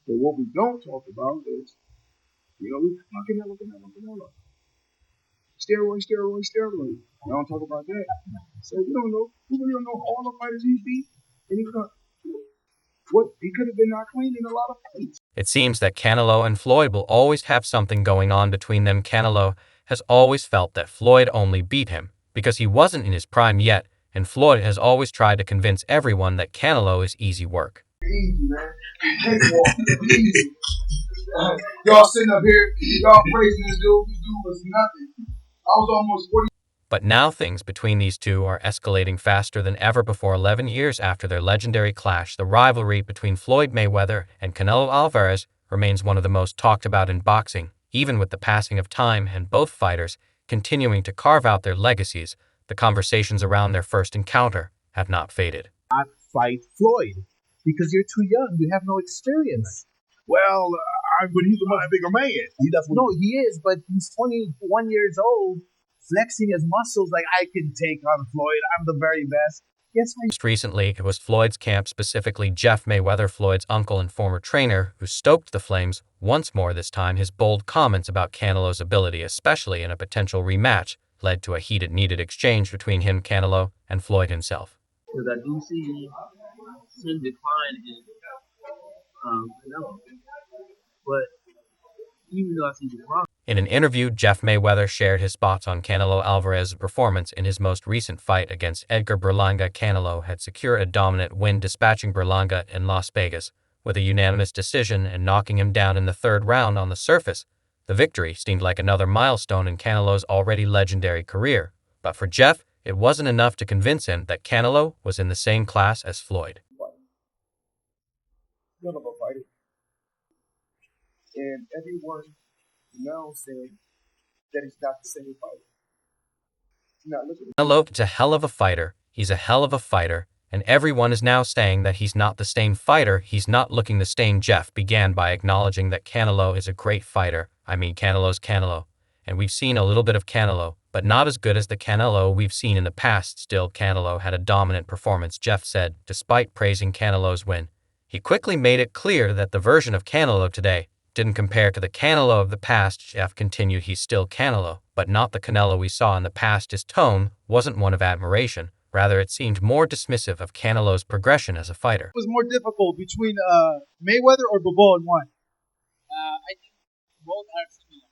But what we don't talk about is, we Canelo. Steroid. We don't talk about that. So we don't know. We really don't know all the fighters he's beat. And he could have been not clean in a lot of fights. It seems that Canelo and Floyd will always have something going on between them. Canelo has always felt that Floyd only beat him because he wasn't in his prime yet, and Floyd has always tried to convince everyone that Canelo is easy work. Easy, man. Easy. Y'all sitting up here, y'all praising this dude. This dude was nothing. I was almost 40. But now things between these two are escalating faster than ever before. 11 years after their legendary clash, the rivalry between Floyd Mayweather and Canelo Alvarez remains one of the most talked about in boxing. Even with the passing of time and both fighters continuing to carve out their legacies, the conversations around their first encounter have not faded. Not fight Floyd because you're too young. You have no experience. Well, but he's a much bigger man. He is, but he's 21 years old, flexing his muscles like, I can take on Floyd. I'm the very best. Yes, Most recently, it was Floyd's camp, specifically Jeff Mayweather, Floyd's uncle and former trainer, who stoked the flames once more. This time, his bold comments about Canelo's ability, especially in a potential rematch, led to a needed exchange between him, Canelo, and Floyd himself. Because I do see some decline in Canelo. But even though I see decline, in an interview, Jeff Mayweather shared his thoughts on Canelo Alvarez's performance in his most recent fight against Edgar Berlanga. Canelo had secured a dominant win, dispatching Berlanga in Las Vegas with a unanimous decision and knocking him down in the third round. On the surface, the victory seemed like another milestone in Canelo's already legendary career. But for Jeff, it wasn't enough to convince him that Canelo was in the same class as Floyd. None of a fighter. And everyone now said that he's not the same fighter. Canelo is a hell of a fighter. He's a hell of a fighter. And everyone is now saying that he's not the same fighter. He's not looking the same. Jeff began by acknowledging that Canelo is a great fighter. Canelo's Canelo. And we've seen a little bit of Canelo, but not as good as the Canelo we've seen in the past. Still, Canelo had a dominant performance, Jeff said, despite praising Canelo's win. He quickly made it clear that the version of Canelo today didn't compare to the Canelo of the past. Jeff continued, he's still Canelo, but not the Canelo we saw in the past. His tone wasn't one of admiration. Rather, it seemed more dismissive of Canelo's progression as a fighter. It was more difficult between Mayweather or Bivol in one? I think both are similar.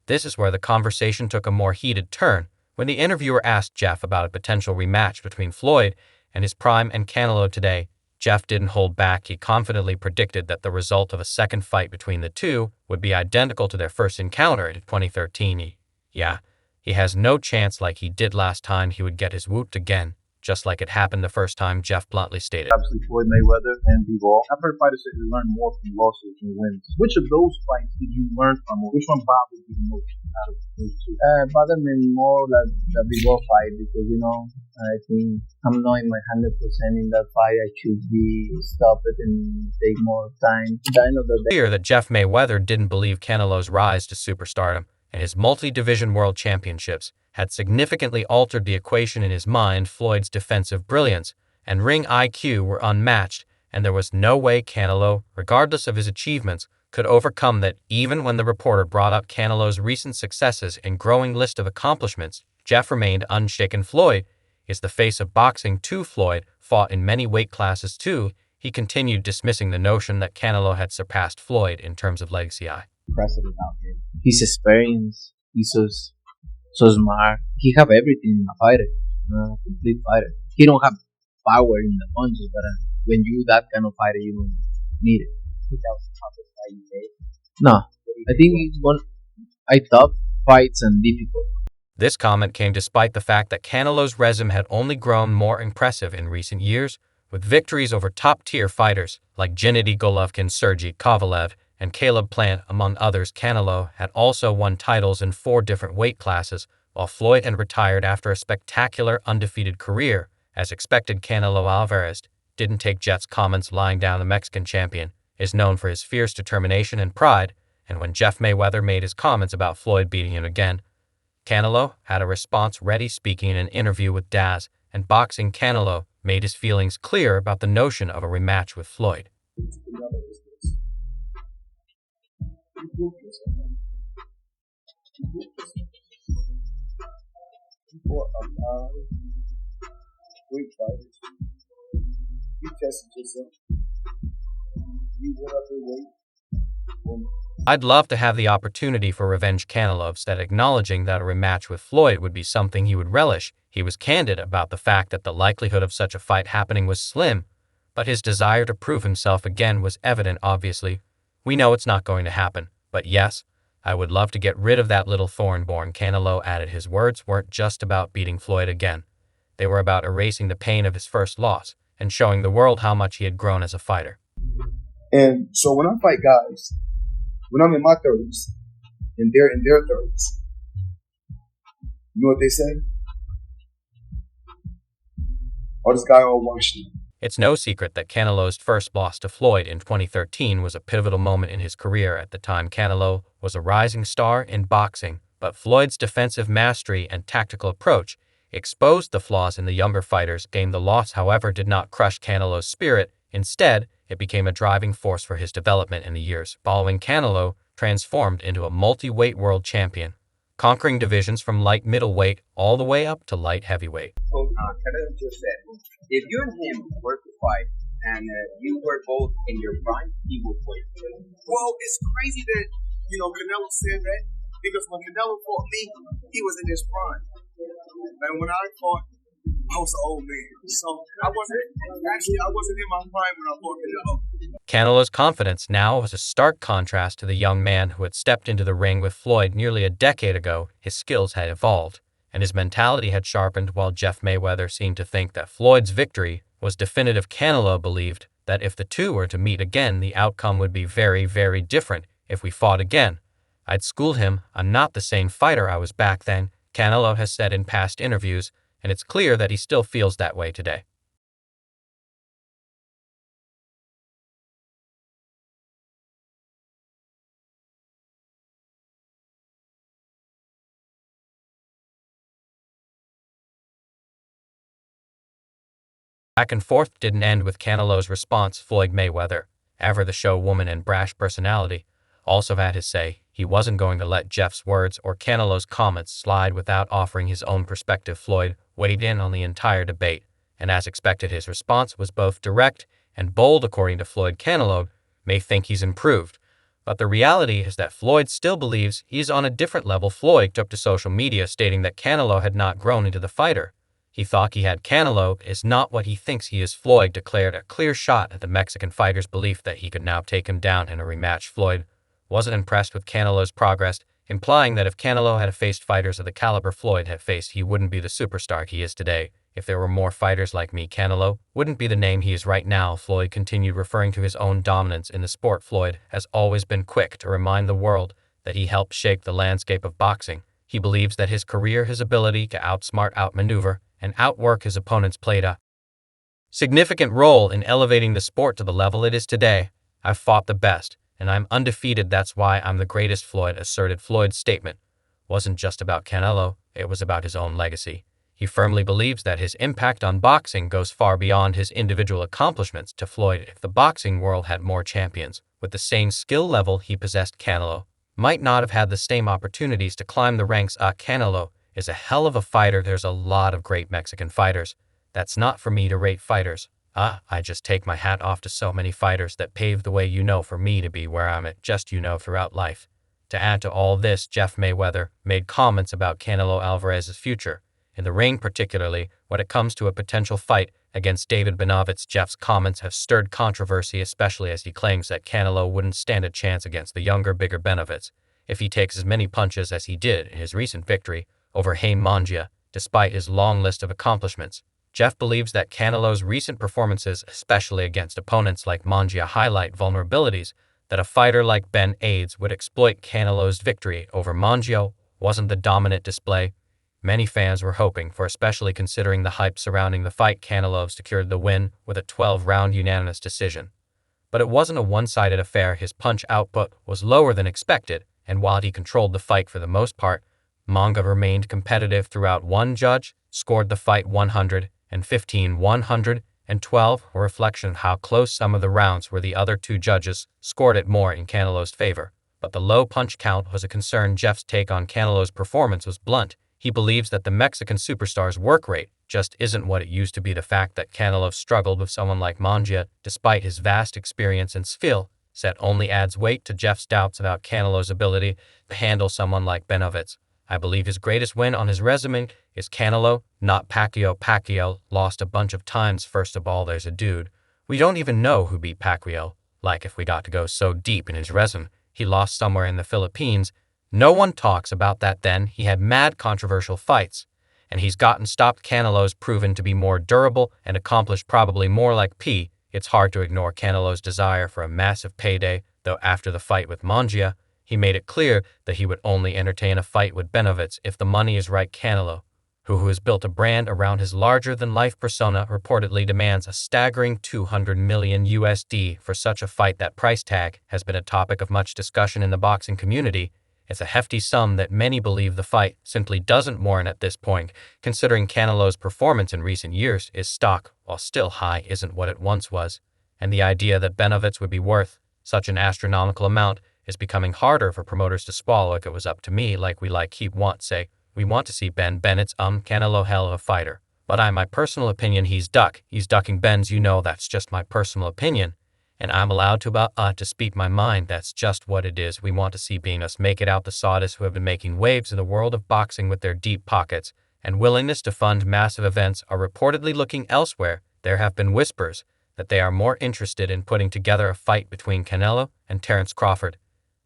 This is where the conversation took a more heated turn when the interviewer asked Jeff about a potential rematch between Floyd and his prime and Canelo today. Jeff didn't hold back. He confidently predicted that the result of a second fight between the two would be identical to their first encounter in 2013. He has no chance. Like he did last time, he would get his whooped again, just like it happened the first time, Jeff bluntly stated. Absolutely, Floyd Mayweather and Bivol. I've heard fighters say they learn more from losses than wins. Which of those fights did you learn from, or which one bothered you the most out of those two? Bothered me more the Bivol fight because, I think I'm not in my 100% in that fight. I should be stop it and take more time. At the end of the day, clear that Jeff Mayweather didn't believe Canelo's rise to superstardom and his multi-division world championships had significantly altered the equation in his mind. Floyd's defensive brilliance and ring IQ were unmatched, and there was no way Canelo, regardless of his achievements, could overcome that. Even when the reporter brought up Canelo's recent successes and growing list of accomplishments, Jeff remained unshaken. Floyd is the face of boxing too. Floyd fought in many weight classes too. He continued, dismissing the notion that Canelo had surpassed Floyd in terms of legacy. Precedent out here. His experience, he's so smart. He have everything in a fighter, a complete fighter. He don't have power in the punches, but when you that kind of fighter, you don't need it. I think that was the toughest fight you made. No, I think it's one. I tough fights and difficult. This comment came despite the fact that Canelo's resume had only grown more impressive in recent years, with victories over top-tier fighters like Gennady Golovkin, Sergey Kovalev, and Caleb Plant, among others. Canelo had also won titles in 4 different weight classes, while Floyd had retired after a spectacular undefeated career. As expected, Canelo Alvarez didn't take Jeff's comments lying down. The Mexican champion is known for his fierce determination and pride, and when Jeff Mayweather made his comments about Floyd beating him again, Canelo had a response ready. Speaking in an interview with Daz and Boxing, Canelo made his feelings clear about the notion of a rematch with Floyd. ruthless, man. You ruthless. You fought a lot of great fighters. You tested yourself. You went up in weight. I'd love to have the opportunity for revenge. Canelo said, acknowledging that a rematch with Floyd would be something he would relish. He was candid about the fact that the likelihood of such a fight happening was slim, but his desire to prove himself again was evident. Obviously, we know it's not going to happen, but yes, I would love to get rid of that little thorn-born. Canelo added his words weren't just about beating Floyd again. They were about erasing the pain of his first loss and showing the world how much he had grown as a fighter. And so when I fight guys, when I'm in my 30s and they're in their 30s, you know what they say? Oh, this guy all washed up. It's no secret that Canelo's first loss to Floyd in 2013 was a pivotal moment in his career. At the time, Canelo was a rising star in boxing, but Floyd's defensive mastery and tactical approach exposed the flaws in the younger fighter's game. The loss, however, did not crush Canelo's spirit. Instead, it became a driving force for his development in the years following. Canelo transformed into a multi-weight world champion, conquering divisions from light middleweight all the way up to light heavyweight. So Canelo just said, if you and him were to fight and you were both in your prime, he would win. Well, it's crazy that, Canelo said that, because when Canelo fought me, he was in his prime. And when I fought, I was an old man. So I wasn't in my prime when I fought Canelo. Canelo's confidence now was a stark contrast to the young man who had stepped into the ring with Floyd nearly a decade ago. His skills had evolved, and his mentality had sharpened. While Jeff Mayweather seemed to think that Floyd's victory was definitive, Canelo believed that if the two were to meet again, the outcome would be very, very different. If we fought again, I'd school him. I'm not the same fighter I was back then, Canelo has said in past interviews, and it's clear that he still feels that way today. Back and forth didn't end with Canelo's response. Floyd Mayweather, ever the show woman and brash personality, also had his say. He wasn't going to let Jeff's words or Canelo's comments slide without offering his own perspective. Floyd weighed in on the entire debate, and as expected, his response was both direct and bold. According to Floyd, Canelo may think he's improved, but the reality is that Floyd still believes he's on a different level. Floyd took to social media stating that Canelo had not grown into the fighter he thought he had. Canelo is not what he thinks he is, Floyd declared, a clear shot at the Mexican fighter's belief that he could now take him down in a rematch. Floyd wasn't impressed with Canelo's progress, implying that if Canelo had faced fighters of the caliber Floyd had faced, he wouldn't be the superstar he is today. If there were more fighters like me, Canelo wouldn't be the name he is right now, Floyd continued, referring to his own dominance in the sport. Floyd has always been quick to remind the world that he helped shape the landscape of boxing. He believes that his career, his ability to outsmart, outmaneuver, and outwork his opponents played a significant role in elevating the sport to the level it is today. I've fought the best, and I'm undefeated. That's why I'm the greatest, Floyd asserted. Floyd's statement wasn't just about Canelo, it was about his own legacy. He firmly believes that his impact on boxing goes far beyond his individual accomplishments. To Floyd, if the boxing world had more champions with the same skill level he possessed, Canelo might not have had the same opportunities to climb the ranks. Canelo is a hell of a fighter. There's a lot of great Mexican fighters. That's not for me to rate fighters. I just take my hat off to so many fighters that paved the way, for me to be where I'm at, throughout life. To add to all this, Jeff Mayweather made comments about Canelo Alvarez's future in the ring, particularly when it comes to a potential fight against David Benavidez. Jeff's comments have stirred controversy, especially as he claims that Canelo wouldn't stand a chance against the younger, bigger Benavidez if he takes as many punches as he did in his recent victory over Haim Mongia. Despite his long list of accomplishments, Jeff believes that Canelo's recent performances, especially against opponents like Mongia, highlight vulnerabilities that a fighter like Ben Aids would exploit. Canelo's victory over Mongia wasn't the dominant display many fans were hoping for, especially considering the hype surrounding the fight. Canelo secured the win with a 12-round unanimous decision. But it wasn't a one-sided affair. His punch output was lower than expected, and while he controlled the fight for the most part, Mongia remained competitive throughout. One judge scored the fight 115-112, a reflection of how close some of the rounds were. The other two judges scored it more in Canelo's favor, but the low punch count was a concern. Jeff's take on Canelo's performance was blunt. He believes that the Mexican superstar's work rate just isn't what it used to be. The fact that Canelo struggled with someone like Mongia, despite his vast experience and skill set, only adds weight to Jeff's doubts about Canelo's ability to handle someone like Benavidez. I believe his greatest win on his resume is Canelo, not Pacquiao. Pacquiao lost a bunch of times. First of all, there's a dude. We don't even know who beat Pacquiao. Like, if we got to go so deep in his resume, he lost somewhere in the Philippines. No one talks about that. Then he had mad controversial fights, and he's gotten stopped. Canelo's proven to be more durable and accomplished, probably more like P. It's hard to ignore Canelo's desire for a massive payday, though after the fight with Mongia, he made it clear that he would only entertain a fight with Benavidez if the money is right. Canelo, who has built a brand around his larger-than-life persona, reportedly demands a staggering $200 million USD for such a fight. That price tag has been a topic of much discussion in the boxing community. It's a hefty sum that many believe the fight simply doesn't warrant at this point, considering Canelo's performance in recent years. His stock, while still high, isn't what it once was, and the idea that Benavidez would be worth such an astronomical amount is becoming harder for promoters to swallow. If it was up to me, like we say, we want to see Bennett's Canelo hell of a fighter. But my personal opinion, he's ducking Ben's. That's just my personal opinion, and I'm allowed to speak my mind. That's just what it is. We want to see us make it out. The sawdust who have been making waves in the world of boxing with their deep pockets and willingness to fund massive events are reportedly looking elsewhere. There have been whispers that they are more interested in putting together a fight between Canelo and Terence Crawford.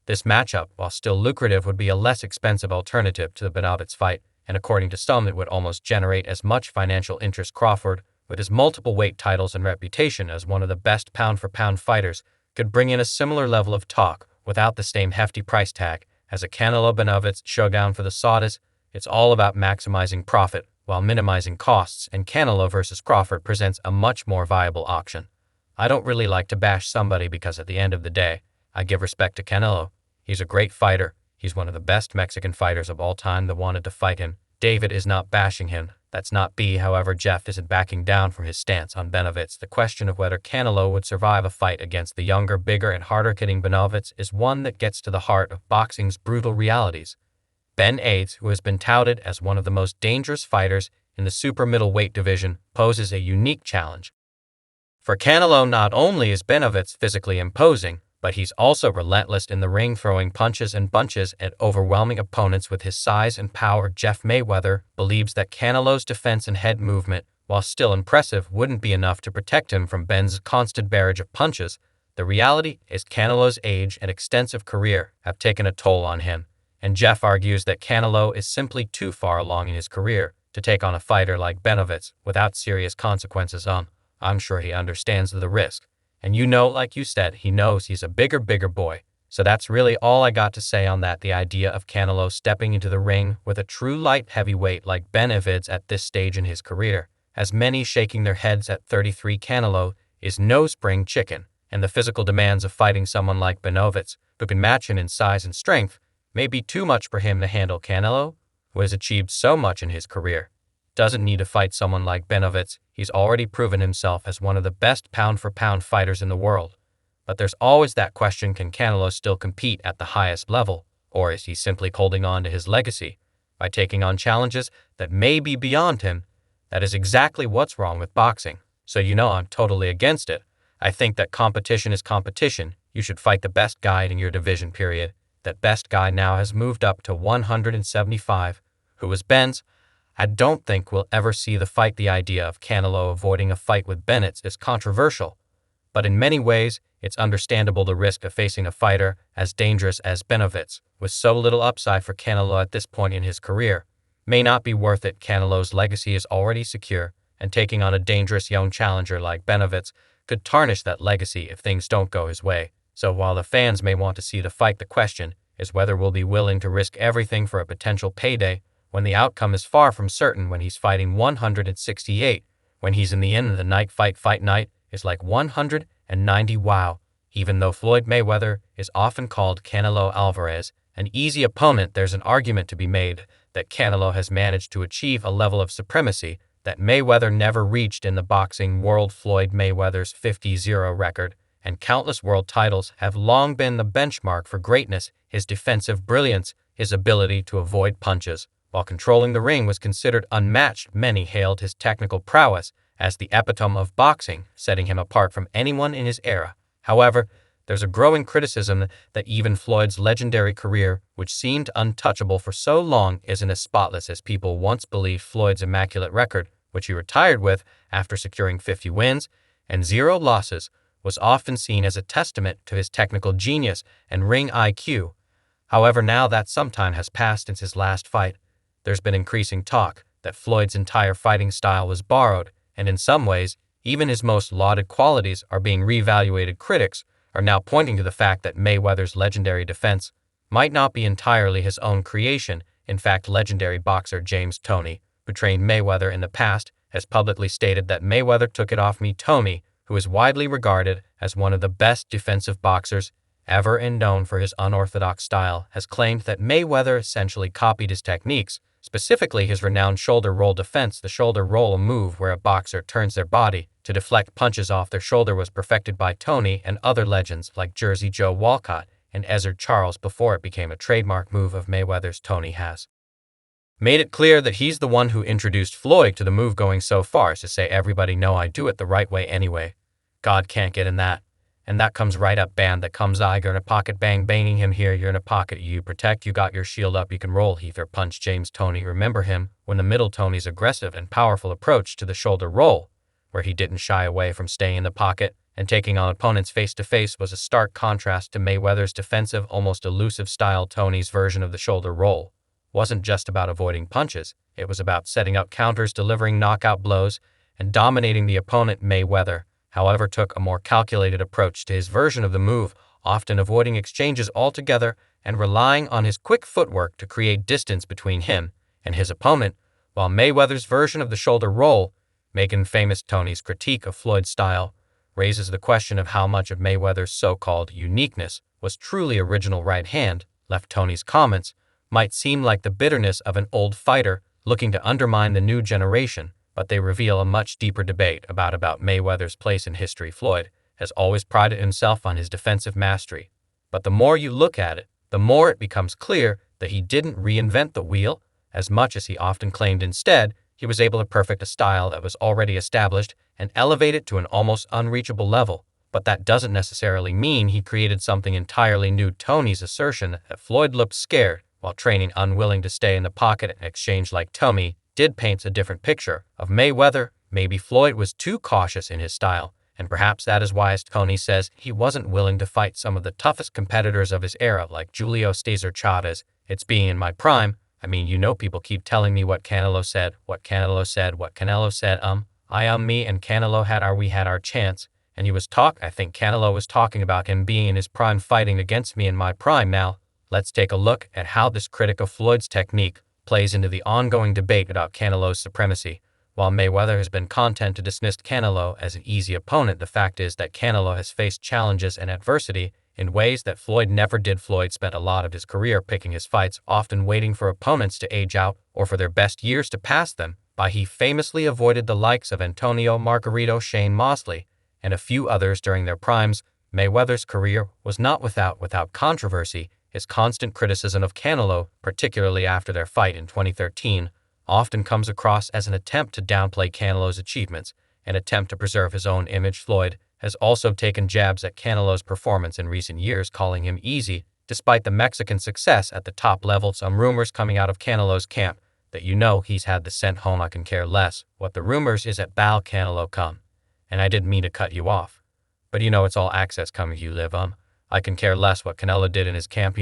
This matchup, while still lucrative, would be a less expensive alternative to the Benavidez fight, and according to some, it would almost generate as much financial interest. Crawford, with his multiple weight titles and reputation as one of the best pound-for-pound fighters, could bring in a similar level of talk without the same hefty price tag as a Canelo-Benavidez showdown. For the sawdust, it's all about maximizing profit while minimizing costs, and Canelo versus Crawford presents a much more viable option. I don't really like to bash somebody because at the end of the day, I give respect to Canelo. He's a great fighter. He's one of the best Mexican fighters of all time that wanted to fight him. David is not bashing him. That's not B. However, Jeff isn't backing down from his stance on Benavidez. The question of whether Canelo would survive a fight against the younger, bigger, and harder-hitting Benavidez is one that gets to the heart of boxing's brutal realities. Ben Aids, who has been touted as one of the most dangerous fighters in the super middleweight division, poses a unique challenge. For Canelo, not only is Benavidez physically imposing, but he's also relentless in the ring, throwing punches and bunches at overwhelming opponents with his size and power. Jeff Mayweather believes that Canelo's defense and head movement, while still impressive, wouldn't be enough to protect him from Ben's constant barrage of punches. The reality is Canelo's age and extensive career have taken a toll on him, and Jeff argues that Canelo is simply too far along in his career to take on a fighter like Benavidez without serious consequences. I'm sure he understands the risk. And like you said, he knows he's a bigger boy. So that's really all I got to say on that. The idea of Canelo stepping into the ring with a true light heavyweight like Benavidez at this stage in his career, as many shaking their heads at 33. Canelo is no spring chicken, and the physical demands of fighting someone like Benavidez, who can match him in size and strength, may be too much for him to handle. Canelo, who has achieved so much in his career, doesn't need to fight someone like Benavidez. He's already proven himself as one of the best pound-for-pound fighters in the world. But there's always that question, can Canelo still compete at the highest level, or is he simply holding on to his legacy by taking on challenges that may be beyond him? That is exactly what's wrong with boxing. So I'm totally against it. I think that competition is competition. You should fight the best guy in your division, period. That best guy now has moved up to 175, who was Ben's. I don't think we'll ever see the fight. The idea of Canelo avoiding a fight with Bennett is controversial, but in many ways, it's understandable. The risk of facing a fighter as dangerous as Benavidez, with so little upside for Canelo at this point in his career, may not be worth it. Canelo's legacy is already secure, and taking on a dangerous young challenger like Benavidez could tarnish that legacy if things don't go his way. So while the fans may want to see the fight, the question is whether we'll be willing to risk everything for a potential payday when the outcome is far from certain. When he's fighting 168, when he's in the end of the night, fight night is like 190. Wow. Even though Floyd Mayweather is often called Canelo Alvarez an easy opponent, there's an argument to be made that Canelo has managed to achieve a level of supremacy that Mayweather never reached in the boxing world. Floyd Mayweather's 50-0 record and countless world titles have long been the benchmark for greatness. His defensive brilliance, his ability to avoid punches while controlling the ring was considered unmatched. Many hailed his technical prowess as the epitome of boxing, setting him apart from anyone in his era. However, there's a growing criticism that even Floyd's legendary career, which seemed untouchable for so long, isn't as spotless as people once believed. Floyd's immaculate record, which he retired with after securing 50 wins and 0 losses, was often seen as a testament to his technical genius and ring IQ. However, now that some time has passed since his last fight, there's been increasing talk that Floyd's entire fighting style was borrowed, and in some ways, even his most lauded qualities are being reevaluated. Critics are now pointing to the fact that Mayweather's legendary defense might not be entirely his own creation. In fact, legendary boxer James Toney, who trained Mayweather in the past, has publicly stated that Mayweather took it off me. Toney, who is widely regarded as one of the best defensive boxers ever and known for his unorthodox style, has claimed that Mayweather essentially copied his techniques, specifically his renowned shoulder roll defense. The shoulder roll, a move where a boxer turns their body to deflect punches off their shoulder, was perfected by Toney and other legends like Jersey Joe Walcott and Ezzard Charles before it became a trademark move of Mayweather's. Toney has made it clear that he's the one who introduced Floyd to the move, going so far as to say, "Everybody know I do it the right way anyway. God can't get in that. And that comes right up, band that comes you're in a pocket, bang, banging him here, you're in a pocket, you protect, you got your shield up, you can roll, heave or punch." James Toney, remember him when the middle. Toney's aggressive and powerful approach to the shoulder roll, where he didn't shy away from staying in the pocket and taking on opponents face-to-face, was a stark contrast to Mayweather's defensive, almost elusive style. Toney's version of the shoulder roll wasn't just about avoiding punches, it was about setting up counters, delivering knockout blows, and dominating the opponent. Mayweather, however, took a more calculated approach to his version of the move, often avoiding exchanges altogether and relying on his quick footwork to create distance between him and his opponent, while Mayweather's version of the shoulder roll, making famous. Toney's critique of Floyd's style raises the question of how much of Mayweather's so-called uniqueness was truly original. Right hand, left. Toney's comments might seem like the bitterness of an old fighter looking to undermine the new generation, but they reveal a much deeper debate about Mayweather's place in history. Floyd has always prided himself on his defensive mastery, but the more you look at it, the more it becomes clear that he didn't reinvent the wheel as much as he often claimed. Instead, he was able to perfect a style that was already established and elevate it to an almost unreachable level. But that doesn't necessarily mean he created something entirely new. Toney's assertion that Floyd looked scared while training, unwilling to stay in the pocket and exchange like Toney did, paints a different picture of Mayweather. Maybe Floyd was too cautious in his style, and perhaps that is why, as Toney says, he wasn't willing to fight some of the toughest competitors of his era like Julio Cesar Chavez. It's being in my prime. I mean, people keep telling me what Canelo said, what Canelo said, what Canelo said. Me and Canelo we had our chance. And I think Canelo was talking about him being in his prime, fighting against me in my prime. Now, let's take a look at how this critic of Floyd's technique plays into the ongoing debate about Canelo's supremacy. While Mayweather has been content to dismiss Canelo as an easy opponent, the fact is that Canelo has faced challenges and adversity in ways that Floyd never did. Floyd spent a lot of his career picking his fights, often waiting for opponents to age out or for their best years to pass them by. He famously avoided the likes of Antonio Margarito, Shane Mosley, and a few others during their primes. Mayweather's career was not without controversy. His constant criticism of Canelo, particularly after their fight in 2013, often comes across as an attempt to downplay Canelo's achievements, an attempt to preserve his own image. Floyd has also taken jabs at Canelo's performance in recent years, calling him easy, despite the Mexican success at the top level. Some rumors coming out of Canelo's camp that he's had the sent home. I can care less what the rumors is at Bal Canelo come. And I didn't mean to cut you off, but it's all access coming you live. I can care less what Canelo did in his camp.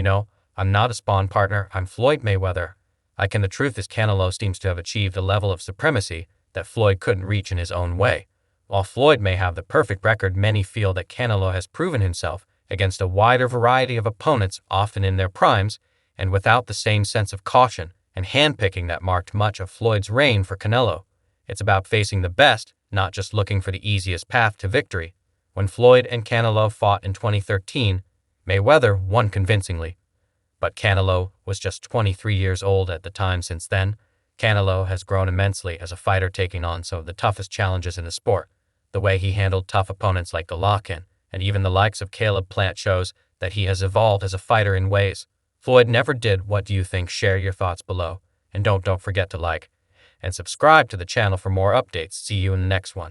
I'm not a spawn partner, I'm Floyd Mayweather. The truth is Canelo seems to have achieved a level of supremacy that Floyd couldn't reach in his own way. While Floyd may have the perfect record, many feel that Canelo has proven himself against a wider variety of opponents, often in their primes, and without the same sense of caution and handpicking that marked much of Floyd's reign. For Canelo, it's about facing the best, not just looking for the easiest path to victory. When Floyd and Canelo fought in 2013, Mayweather won convincingly. But Canelo was just 23 years old at the time. Since then, Canelo has grown immensely as a fighter, taking on some of the toughest challenges in the sport. The way he handled tough opponents like Golovkin and even the likes of Caleb Plant shows that he has evolved as a fighter in ways Floyd never did. What do you think? Share your thoughts below, and don't forget to like and subscribe to the channel for more updates. See you in the next one.